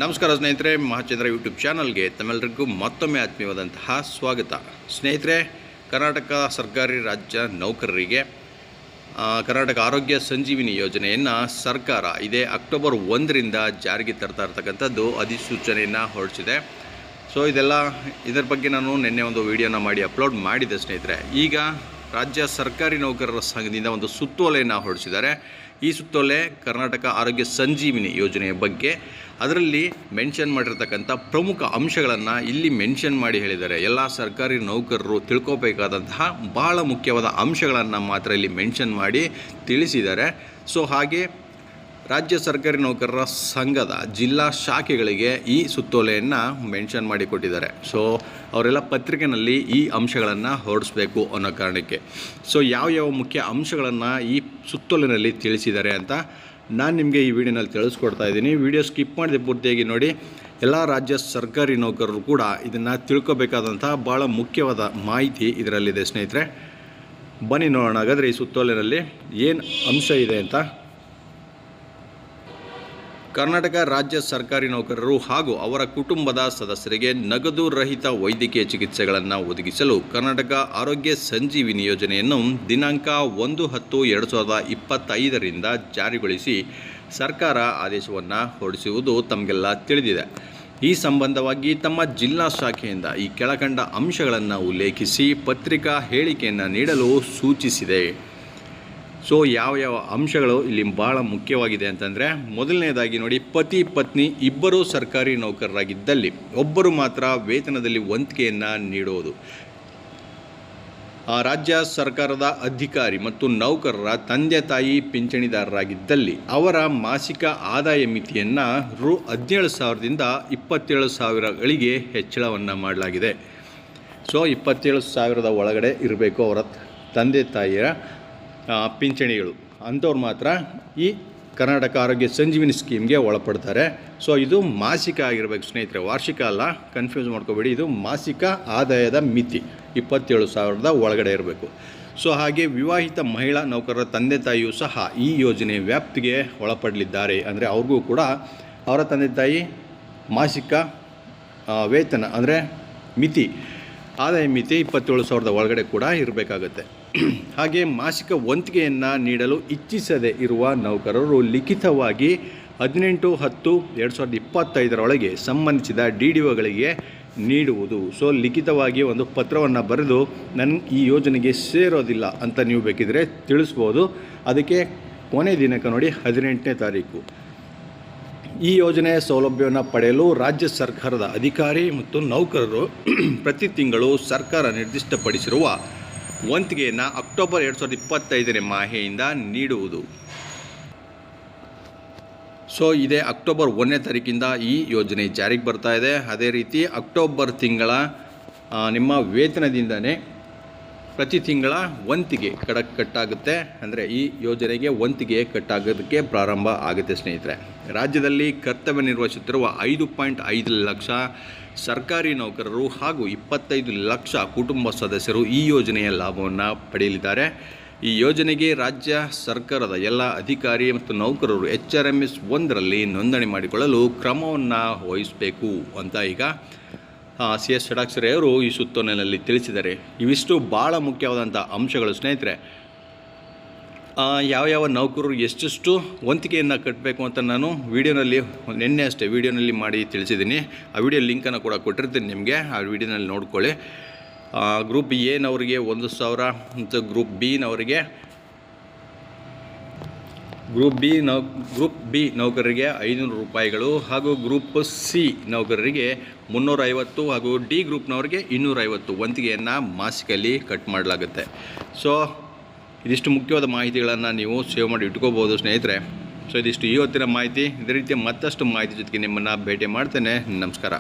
ನಮಸ್ಕಾರ ಸ್ನೇಹಿತರೆ, ಮಹಾಚಂದ್ರ ಯೂಟ್ಯೂಬ್ ಚಾನಲ್ಗೆ ತಮ್ಮೆಲ್ಲರಿಗೂ ಮತ್ತೊಮ್ಮೆ ಆತ್ಮೀಯವಾದಂತಹ ಸ್ವಾಗತ. ಸ್ನೇಹಿತರೆ, ಕರ್ನಾಟಕ ಸರ್ಕಾರಿ ರಾಜ್ಯ ನೌಕರರಿಗೆ ಕರ್ನಾಟಕ ಆರೋಗ್ಯ ಸಂಜೀವಿನಿ ಯೋಜನೆಯನ್ನು ಸರ್ಕಾರ ಇದೇ ಅಕ್ಟೋಬರ್ 1ರಿಂದ ಜಾರಿಗೆ ತರ್ತಾ ಇರ್ತಕ್ಕಂಥದ್ದು ಅಧಿಸೂಚನೆಯನ್ನು ಹೊರಡಿಸಿದೆ. ಸೊ ಇದರ ಬಗ್ಗೆ ನಾನು ನಿನ್ನೆ ಒಂದು ವಿಡಿಯೋನ ಮಾಡಿ ಅಪ್ಲೋಡ್ ಮಾಡಿದ್ದೆ ಸ್ನೇಹಿತರೆ. ಈಗ ರಾಜ್ಯ ಸರ್ಕಾರಿ ನೌಕರರ ಸಂಘದಿಂದ ಒಂದು ಸುತ್ತೋಲೆಯನ್ನು ಹೊರಡಿಸಿದ್ದಾರೆ. ಈ ಸುತ್ತೋಲೆ ಕರ್ನಾಟಕ ಆರೋಗ್ಯ ಸಂಜೀವಿನಿ ಯೋಜನೆಯ ಬಗ್ಗೆ ಅದರಲ್ಲಿ ಮೆನ್ಷನ್ ಮಾಡಿರ್ತಕ್ಕಂಥ ಪ್ರಮುಖ ಅಂಶಗಳನ್ನು ಇಲ್ಲಿ ಮೆನ್ಷನ್ ಮಾಡಿ ಹೇಳಿದ್ದಾರೆ. ಎಲ್ಲ ಸರ್ಕಾರಿ ನೌಕರರು ತಿಳ್ಕೋಬೇಕಾದಂತಹ ಭಾಳ ಮುಖ್ಯವಾದ ಅಂಶಗಳನ್ನು ಮಾತ್ರ ಇಲ್ಲಿ ಮೆನ್ಷನ್ ಮಾಡಿ ತಿಳಿಸಿದ್ದಾರೆ. ಸೊ ಹಾಗೆ ರಾಜ್ಯ ಸರ್ಕಾರಿ ನೌಕರರ ಸಂಘದ ಜಿಲ್ಲಾ ಶಾಖೆಗಳಿಗೆ ಈ ಸುತ್ತೋಲೆಯನ್ನು ಮೆನ್ಷನ್ ಮಾಡಿ ಕೊಟ್ಟಿದ್ದಾರೆ. ಸೊ ಅವರೆಲ್ಲ ಪತ್ರಿಕೆಯಲ್ಲಿ ಈ ಅಂಶಗಳನ್ನು ಹೊರಡಿಸ್ಬೇಕು ಅನ್ನೋ ಕಾರಣಕ್ಕೆ. ಸೊ ಯಾವ ಮುಖ್ಯ ಅಂಶಗಳನ್ನು ಈ ಸುತ್ತೋಲೆಯಲ್ಲಿ ತಿಳಿಸಿದ್ದಾರೆ ಅಂತ ನಾನು ನಿಮಗೆ ಈ ವಿಡಿಯೋನಲ್ಲಿ ತಿಳಿಸ್ಕೊಡ್ತಾ ಇದ್ದೀನಿ. ವಿಡಿಯೋ ಸ್ಕಿಪ್ ಮಾಡಿದೆ ಪೂರ್ತಿಯಾಗಿ ನೋಡಿ. ಎಲ್ಲ ರಾಜ್ಯ ಸರ್ಕಾರಿ ನೌಕರರು ಕೂಡ ಇದನ್ನು ತಿಳ್ಕೊಬೇಕಾದಂಥ ಭಾಳ ಮುಖ್ಯವಾದ ಮಾಹಿತಿ ಇದರಲ್ಲಿದೆ ಸ್ನೇಹಿತರೆ. ಬನ್ನಿ ನೋಡೋಣ ಹಾಗಾದರೆ ಈ ಸುತ್ತೋಲೆಯಲ್ಲಿ ಏನು ಅಂಶ ಇದೆ ಅಂತ. ಕರ್ನಾಟಕ ರಾಜ್ಯ ಸರ್ಕಾರಿ ನೌಕರರು ಹಾಗೂ ಅವರ ಕುಟುಂಬದ ಸದಸ್ಯರಿಗೆ ನಗದು ರಹಿತ ವೈದ್ಯಕೀಯ ಚಿಕಿತ್ಸೆಗಳನ್ನು ಒದಗಿಸಲು ಕರ್ನಾಟಕ ಆರೋಗ್ಯ ಸಂಜೀವಿನಿ ಯೋಜನೆಯನ್ನು ದಿನಾಂಕ 1/10/2025ರಿಂದ ಜಾರಿಗೊಳಿಸಿ ಸರ್ಕಾರ ಆದೇಶವನ್ನು ಹೊರಡಿಸುವುದು ತಮಗೆಲ್ಲ ತಿಳಿದಿದೆ. ಈ ಸಂಬಂಧವಾಗಿ ತಮ್ಮ ಜಿಲ್ಲಾ ಶಾಖೆಯಿಂದ ಈ ಕೆಳಕಂಡ ಅಂಶಗಳನ್ನು ಉಲ್ಲೇಖಿಸಿ ಪತ್ರಿಕಾ ಹೇಳಿಕೆಯನ್ನು ನೀಡಲು ಸೂಚಿಸಿದೆ. ಸೊ ಯಾವ ಅಂಶಗಳು ಇಲ್ಲಿ ಭಾಳ ಮುಖ್ಯವಾಗಿದೆ ಅಂತಂದರೆ, ಮೊದಲನೇದಾಗಿ ನೋಡಿ, ಪತಿ ಪತ್ನಿ ಇಬ್ಬರೂ ಸರ್ಕಾರಿ ನೌಕರರಾಗಿದ್ದಲ್ಲಿ ಒಬ್ಬರು ಮಾತ್ರ ವೇತನದಲ್ಲಿ ವಂತಿಗೆಯನ್ನು ನೀಡುವುದು. ರಾಜ್ಯ ಸರ್ಕಾರದ ಅಧಿಕಾರಿ ಮತ್ತು ನೌಕರರ ತಂದೆ ತಾಯಿ ಪಿಂಚಣಿದಾರರಾಗಿದ್ದಲ್ಲಿ ಅವರ ಮಾಸಿಕ ಆದಾಯ ಮಿತಿಯನ್ನು ರು 17,000ದಿಂದ 27,000ಗಳಿಗೆ ಹೆಚ್ಚಳವನ್ನು ಮಾಡಲಾಗಿದೆ. ಸೊ 27,000 ಒಳಗಡೆ ಇರಬೇಕು ಅವರ ತಂದೆ ತಾಯಿಯ ಪಿಂಚಣಿಗಳು. ಅಂಥವ್ರು ಮಾತ್ರ ಈ ಕರ್ನಾಟಕ ಆರೋಗ್ಯ ಸಂಜೀವಿನಿ ಸ್ಕೀಮ್ಗೆ ಒಳಪಡ್ತಾರೆ. ಸೊ ಇದು ಮಾಸಿಕ ಆಗಿರಬೇಕು ಸ್ನೇಹಿತರೆ, ವಾರ್ಷಿಕ ಅಲ್ಲ, ಕನ್ಫ್ಯೂಸ್ ಮಾಡ್ಕೋಬೇಡಿ. ಇದು ಮಾಸಿಕ ಆದಾಯದ ಮಿತಿ 27,000 ಒಳಗಡೆ ಇರಬೇಕು. ಸೊ ಹಾಗೆ ವಿವಾಹಿತ ಮಹಿಳಾ ನೌಕರರ ತಂದೆ ತಾಯಿಯೂ ಸಹ ಈ ಯೋಜನೆ ವ್ಯಾಪ್ತಿಗೆ ಒಳಪಡಲಿದ್ದಾರೆ. ಅಂದರೆ ಅವ್ರಿಗೂ ಕೂಡ ಅವರ ತಂದೆ ತಾಯಿ ಮಾಸಿಕ ವೇತನ ಅಂದರೆ ಮಿತಿ, ಆದಾಯ ಮಿತಿ 27,000 ಒಳಗಡೆ ಕೂಡ ಇರಬೇಕಾಗತ್ತೆ. ಹಾಗೆ ಮಾಸಿಕ ವಂತಿಗೆಯನ್ನು ನೀಡಲು ಇಚ್ಛಿಸದೇ ಇರುವ ನೌಕರರು ಲಿಖಿತವಾಗಿ 18/10/2025 ಸಂಬಂಧಿಸಿದ DDOಗಳಿಗೆ ನೀಡುವುದು. ಸೊ ಲಿಖಿತವಾಗಿ ಒಂದು ಪತ್ರವನ್ನು ಬರೆದು ನನಗೆ ಈ ಯೋಜನೆಗೆ ಸೇರೋದಿಲ್ಲ ಅಂತ ನೀವು ಬೇಕಿದ್ರೆ ತಿಳಿಸ್ಬೋದು. ಅದಕ್ಕೆ ಕೊನೆ ದಿನಾಂಕ ನೋಡಿ 18ನೇ ತಾರೀಕು. ಈ ಯೋಜನೆಯ ಸೌಲಭ್ಯವನ್ನು ಪಡೆಯಲು ರಾಜ್ಯ ಸರ್ಕಾರದ ಅಧಿಕಾರಿ ಮತ್ತು ನೌಕರರು ಪ್ರತಿ ತಿಂಗಳು ಸರ್ಕಾರ ನಿರ್ದಿಷ್ಟಪಡಿಸಿರುವ ವಂತಿಗೆಯನ್ನು ಅಕ್ಟೋಬರ್ 2025ನೇ ಮಾಹೆಯಿಂದ ನೀಡುವುದು. ಸೊ ಇದೇ ಅಕ್ಟೋಬರ್ 1ನೇ ತಾರೀಕಿಂದ ಈ ಯೋಜನೆ ಜಾರಿಗೆ ಬರ್ತಾ ಇದೆ. ಅದೇ ರೀತಿ ಅಕ್ಟೋಬರ್ ತಿಂಗಳ ನಿಮ್ಮ ವೇತನದಿಂದನೇ ಪ್ರತಿ ತಿಂಗಳ ವಂತಿಗೆ ಕಟ್ಟಾಗುತ್ತೆ. ಅಂದರೆ ಈ ಯೋಜನೆಗೆ ವಂತಿಗೆ ಕಟ್ಟಾಗೋದಕ್ಕೆ ಪ್ರಾರಂಭ ಆಗುತ್ತೆ ಸ್ನೇಹಿತರೆ. ರಾಜ್ಯದಲ್ಲಿ ಕರ್ತವ್ಯ ನಿರ್ವಹಿಸುತ್ತಿರುವ 5.5 ಲಕ್ಷ ಸರ್ಕಾರಿ ನೌಕರರು ಹಾಗೂ 25 ಲಕ್ಷ ಕುಟುಂಬ ಸದಸ್ಯರು ಈ ಯೋಜನೆಯ ಲಾಭವನ್ನು ಪಡೆಯಲಿದ್ದಾರೆ. ಈ ಯೋಜನೆಗೆ ರಾಜ್ಯ ಸರ್ಕಾರದ ಎಲ್ಲ ಅಧಿಕಾರಿ ಮತ್ತು ನೌಕರರು HRMS 1ರಲ್ಲಿ ನೋಂದಣಿ ಮಾಡಿಕೊಳ್ಳಲು ಕ್ರಮವನ್ನು ವಹಿಸಬೇಕು ಅಂತ ಈಗ CS ಷಡಾಕ್ಷರಿ ಅವರು ಈ ಸುತ್ತೋಲೆಯಲ್ಲಿ ತಿಳಿಸಿದ್ದಾರೆ. ಇವಿಷ್ಟು ಭಾಳ ಮುಖ್ಯವಾದಂಥ ಅಂಶಗಳು ಸ್ನೇಹಿತರೆ. ಯಾವ ನೌಕರರು ಎಷ್ಟೆಷ್ಟು ವಂತಿಗೆಯನ್ನು ಕಟ್ಟಬೇಕು ಅಂತ ನಾನು ನಿನ್ನೆ ಅಷ್ಟೇ ವಿಡಿಯೋನಲ್ಲಿ ಮಾಡಿ ತಿಳಿಸಿದ್ದೀನಿ. ಆ ವಿಡಿಯೋ ಲಿಂಕನ್ನು ಕೂಡ ಕೊಟ್ಟಿರ್ತೀನಿ ನಿಮಗೆ, ಆ ವಿಡಿಯೋನಲ್ಲಿ ನೋಡ್ಕೊಳ್ಳಿ. ಗ್ರೂಪ್ ಎನವರಿಗೆ 1,000 ಮತ್ತು ಗ್ರೂಪ್ ಬಿ ನೌಕರರಿಗೆ 500 ರೂಪಾಯಿಗಳು ಹಾಗೂ ಗ್ರೂಪ್ ಸಿ ನೌಕರರಿಗೆ 350 ಹಾಗೂ ಡಿ ಗ್ರೂಪ್ನವರಿಗೆ 250 ವಂತಿಗೆಯನ್ನು ಮಾಸಿಕಲ್ಲಿ ಕಟ್ ಮಾಡಲಾಗುತ್ತೆ. ಸೊ ಇದಿಷ್ಟು ಮುಖ್ಯವಾದ ಮಾಹಿತಿಗಳನ್ನು ನೀವು ಸೇವ್ ಮಾಡಿ ಇಟ್ಕೋಬೋದು ಸ್ನೇಹಿತರೆ. ಸೊ ಇದಿಷ್ಟು ಇವತ್ತಿನ ಮಾಹಿತಿ. ಇದೇ ರೀತಿಯ ಮತ್ತಷ್ಟು ಮಾಹಿತಿ ಜೊತೆಗೆ ನಿಮ್ಮನ್ನು ಭೇಟಿ ಮಾಡ್ತೇನೆ. ನಮಸ್ಕಾರ.